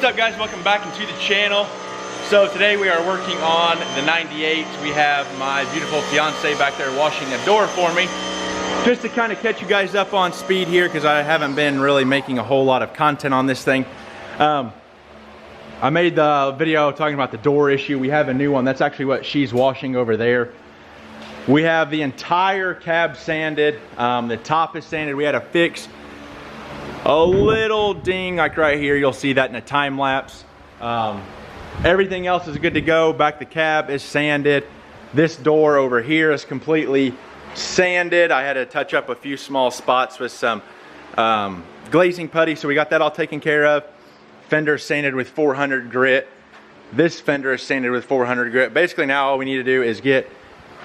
What's up guys, welcome back into the channel. So today we are working on the 98. We have my beautiful fiance back there washing a door for me. Just to kind of catch you guys up on speed here, because I haven't been really making a whole lot of content on this thing. I made the video talking about the door issue. We have a new one. That's actually what she's washing over there. We have the entire cab sanded. The top is sanded. We had to fix a little ding like right here. You'll see that in a time lapse. Everything else is good to go. Back the cab is sanded. This door over here is completely sanded. I had to touch up a few small spots with some glazing putty, so we got that all taken care of. Fender sanded with 400 grit. This fender is sanded with 400 grit. Basically now all we need to do is get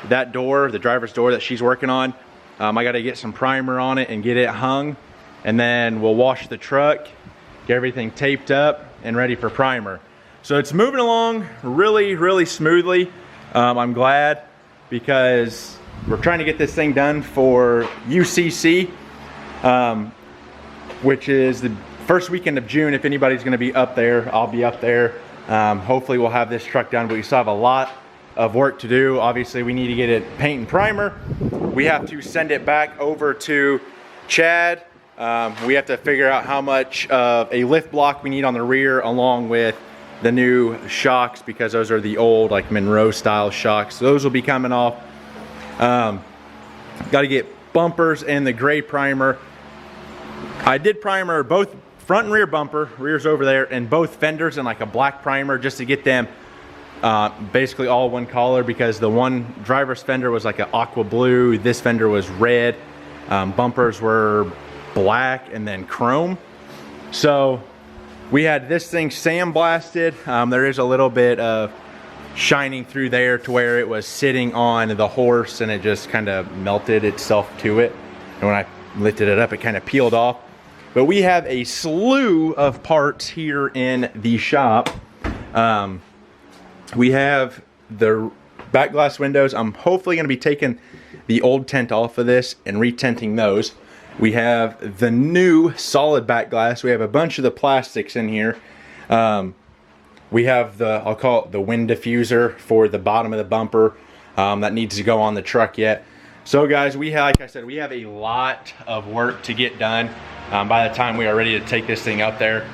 that door, the driver's door that she's working on. I got to get some primer on it and get it hung, and then we'll wash the truck, get everything taped up and ready for primer. So it's moving along really smoothly. I'm glad, because we're trying to get this thing done for UCC, which is the first weekend of June. If anybody's going to be up there, I'll be up there. Hopefully we'll have this truck done, but we still have a lot of work to do. Obviously we need to get it paint and primer. We have to send it back over to Chad. We have to figure out how much of a lift block we need on the rear, along with the new shocks, because those are the old like Monroe style shocks. Those will be coming off. Got to get bumpers and the gray primer. I did primer both front and rear bumper, rear's over there, and both fenders in like a black primer, just to get them basically all one color, because the one driver's fender was like an aqua blue, this fender was red, bumpers were black and then chrome. So we had this thing sandblasted. There is a little bit of shining through there to where it was sitting on the horse, and it just kind of melted itself to it, and when I lifted it up it kind of peeled off. But we have a slew of parts here in the shop. We have the back glass windows. I'm hopefully going to be taking the old tent off of this and retenting those. We have the new solid back glass. We have a bunch of the plastics in here. We have the, I'll call it the wind diffuser for the bottom of the bumper that needs to go on the truck yet. So guys, we have, like I said, we have a lot of work to get done by the time we are ready to take this thing up there.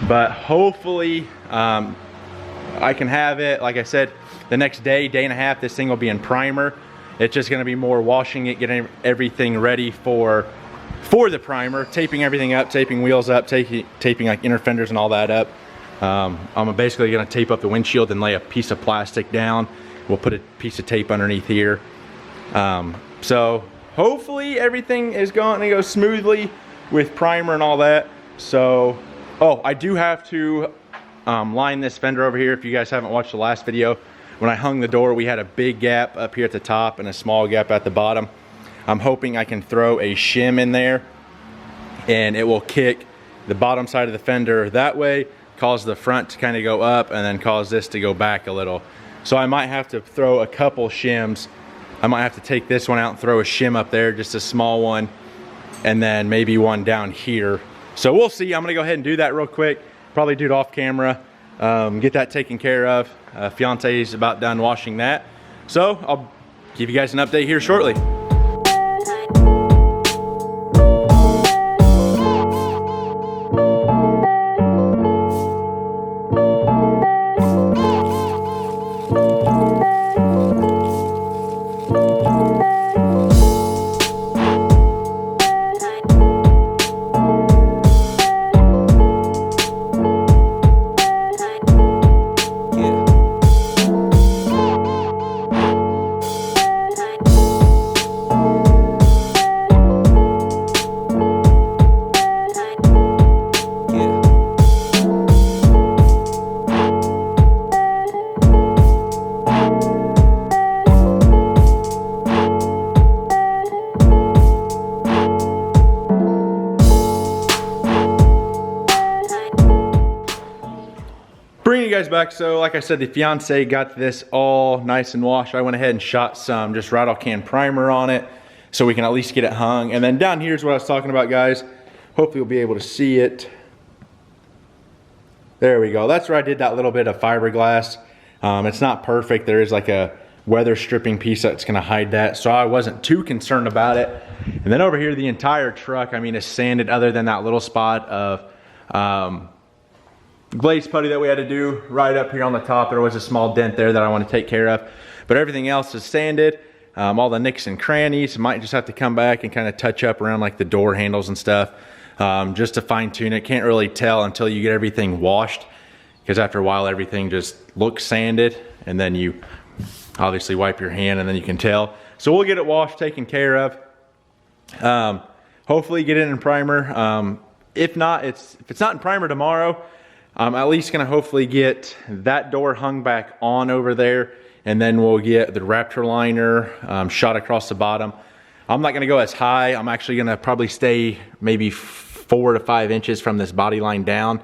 But hopefully I can have it, like I said, the next day and a half, this thing will be in primer. It's just gonna be more washing it, getting everything ready for the primer, taping everything up, taping wheels up, taping like inner fenders and all that up. I'm basically gonna tape up the windshield and lay a piece of plastic down. We'll put a piece of tape underneath here. So hopefully everything is going to go smoothly with primer and all that. So, oh, I do have to line this fender over here. If you guys haven't watched the last video, when I hung the door, we had a big gap up here at the top and a small gap at the bottom. I'm hoping I can throw a shim in there and it will kick the bottom side of the fender that way, cause the front to kind of go up, and then cause this to go back a little. So I might have to throw a couple shims. I might have to take this one out and throw a shim up there, just a small one, and then maybe one down here. So we'll see. I'm gonna go ahead and do that real quick. Probably do it off camera, get that taken care of. Fiance is about done washing that. So I'll give you guys an update here shortly. Bringing you guys back, so like I said, the fiance got this all nice and washed. I went ahead and shot some just rattle can primer on it so we can at least get it hung. And then down here is what I was talking about, guys. Hopefully you'll be able to see it. There we go. That's where I did that little bit of fiberglass. It's not perfect. There is like a weather stripping piece that's going to hide that, so I wasn't too concerned about it. And then over here, the entire truck, I mean, is sanded other than that little spot of glaze putty that we had to do right up here on the top. There was a small dent there that I want to take care of, but everything else is sanded. All the nicks and crannies, might just have to come back and kind of touch up around like the door handles and stuff, just to fine tune it. Can't really tell until you get everything washed, because after a while everything just looks sanded, and then you obviously wipe your hand and then you can tell. So we'll get it washed, taken care of. Hopefully get it in primer. If it's not in primer tomorrow, I'm at least gonna hopefully get that door hung back on over there, and then we'll get the Raptor liner shot across the bottom. I'm not gonna go as high. I'm actually gonna probably stay maybe 4 to 5 inches from this body line down.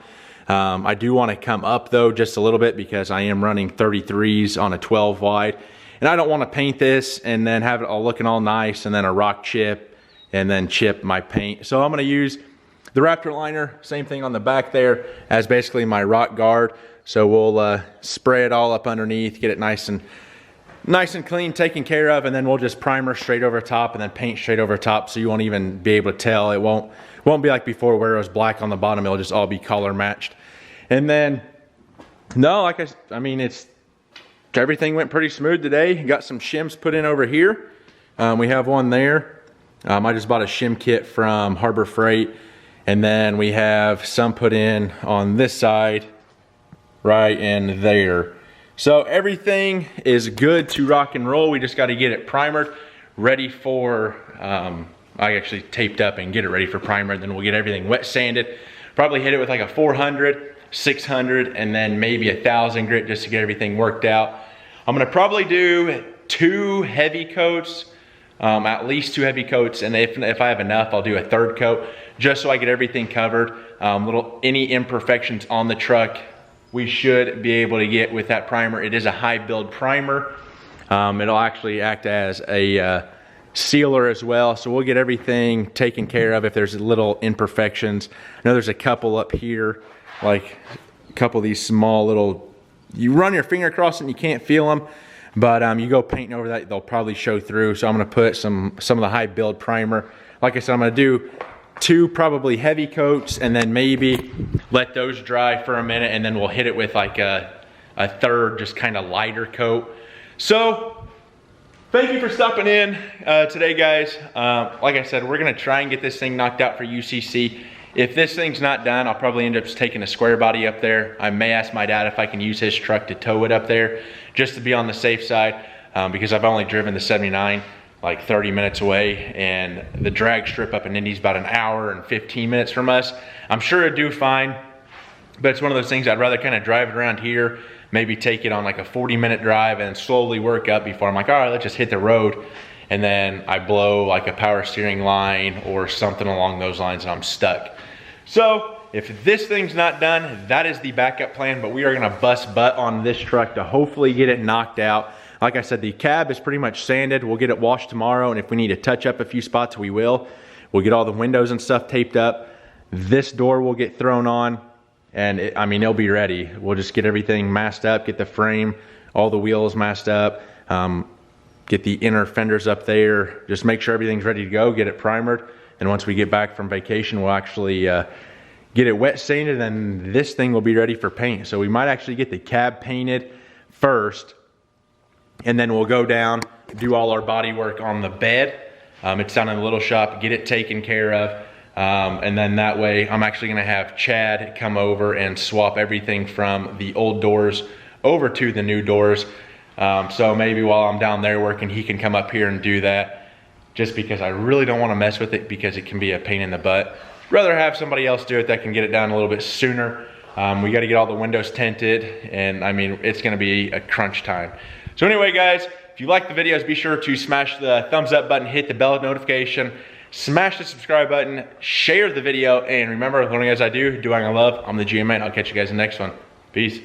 I do want to come up though just a little bit, because I am running 33s on a 12 wide, and I don't want to paint this and then have it all looking all nice and then a rock chip and then chip my paint. So I'm going to use the Raptor liner, same thing on the back there, as basically my rock guard. So we'll spray it all up underneath, get it nice and clean, taken care of, and then we'll just primer straight over top and then paint straight over top, so you won't even be able to tell. It won't be like before where it was black on the bottom. It'll just all be color matched. And then, no, I mean, everything went pretty smooth today. Got some shims put in over here. We have one there. I just bought a shim kit from Harbor Freight. And then we have some put in on this side, right in there. So everything is good to rock and roll. We just got to get it primered, ready for, I actually taped up and get it ready for primer. Then we'll get everything wet sanded. Probably hit it with like a 400, 600, and then maybe 1,000 grit just to get everything worked out. I'm gonna probably do 2 heavy coats, at least 2 heavy coats, and if I have enough, I'll do a 3rd coat, just so I get everything covered. Any imperfections on the truck, we should be able to get with that primer. It is a high build primer. It'll actually act as a sealer as well, so we'll get everything taken care of if there's little imperfections. I know there's a couple up here, like a couple of these small little, you run your finger across it and you can't feel them, but you go painting over that, they'll probably show through. So I'm going to put some of the high build primer. Like I said, I'm going to do 2 probably heavy coats, and then maybe let those dry for a minute, and then we'll hit it with like a 3rd just kind of lighter coat. So thank you for stopping in today, guys. Like I said, we're going to try and get this thing knocked out for UCC. If this thing's not done, I'll probably end up just taking a square body up there. I may ask my dad if I can use his truck to tow it up there, just to be on the safe side, because I've only driven the 79 like 30 minutes away, and the drag strip up in Indy's about an hour and 15 minutes from us. I'm sure it'd do fine, but it's one of those things I'd rather kind of drive it around here, maybe take it on like a 40-minute drive and slowly work up before I'm like, all right, let's just hit the road. And then I blow like a power steering line or something along those lines and I'm stuck. So if this thing's not done, that is the backup plan, but we are gonna bust butt on this truck to hopefully get it knocked out. Like I said, the cab is pretty much sanded. We'll get it washed tomorrow, and if we need to touch up a few spots, we will. We'll get all the windows and stuff taped up. This door will get thrown on, and it'll be ready. We'll just get everything masked up, get the frame, all the wheels masked up, get the inner fenders up there, just make sure everything's ready to go, get it primered. And once we get back from vacation, we'll actually get it wet sanded, and this thing will be ready for paint. So we might actually get the cab painted first, and then we'll go down, do all our body work on the bed. It's down in the little shop, get it taken care of. And then that way, I'm actually gonna have Chad come over and swap everything from the old doors over to the new doors. So maybe while I'm down there working, he can come up here and do that, just because I really don't wanna mess with it because it can be a pain in the butt. Rather have somebody else do it that can get it done a little bit sooner. We gotta get all the windows tinted, and it's gonna be a crunch time. So anyway, guys, if you like the videos, be sure to smash the thumbs up button, hit the bell notification, smash the subscribe button, share the video, and remember, learning as I do, doing I love, I'm the GM man. I'll catch you guys in the next one. Peace.